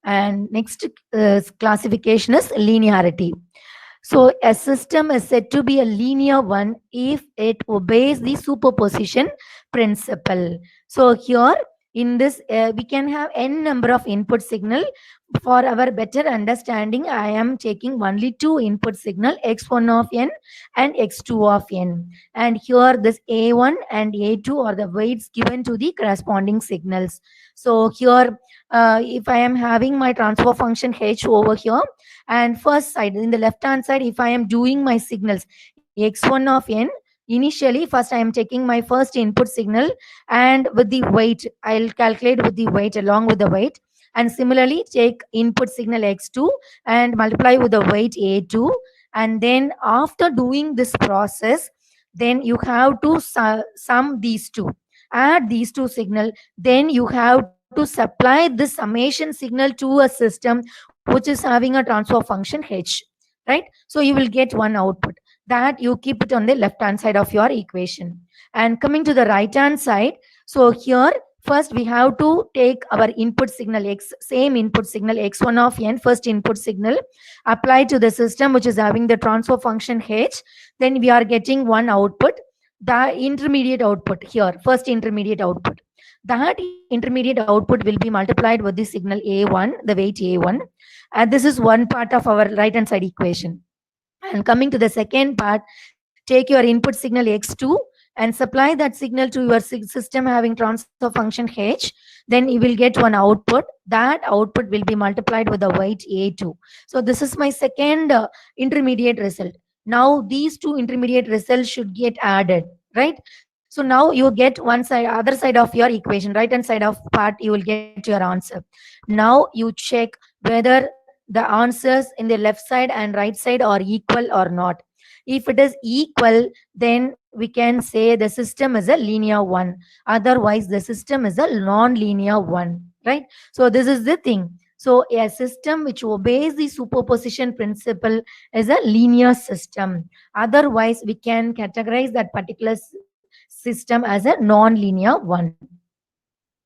And next classification is linearity. So a system is said to be a linear one if it obeys the superposition principle. So here in this, we can have n number of input signal. For our better understanding, I am taking only two input signal, x1 of n and x2 of n. And here this a1 and a2 are the weights given to the corresponding signals. So here, if I am having my transfer function h over here, and first side in the left hand side, if I am doing my signals x1 of n, initially first I am taking my first input signal, and with the weight I'll calculate with the weight along with the weight, and similarly take input signal x2 and multiply with the weight a2. And then after doing this process, then you have to sum these two, add these two signal, then you have to supply this summation signal to a system which is having a transfer function h, right? So you will get one output that you keep it on the left hand side of your equation. And coming to the right hand side, so here first we have to take our input signal x, same input signal x1 of n, first input signal, apply to the system which is having the transfer function h. Then we are getting one output, the intermediate output here, first intermediate output. That intermediate output will be multiplied with the signal a1, the weight a1. And this is one part of our right hand side equation. And coming to the second part, take your input signal x2 and supply that signal to your system having transfer function h. Then you will get one output. That output will be multiplied with the weight a2. So this is my second intermediate result. Now these two intermediate results should get added, right? So now you get one side, other side of your equation, right hand side of part, you will get your answer. Now you check whether the answers in the left side and right side are equal or not. If it is equal, then we can say the system is a linear one. Otherwise, the system is a non-linear one, right? So this is the thing. So a system which obeys the superposition principle is a linear system. Otherwise, we can categorize that particular system as a non-linear one.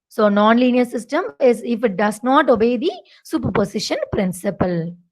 So non-linear system is if it does not obey the superposition principle.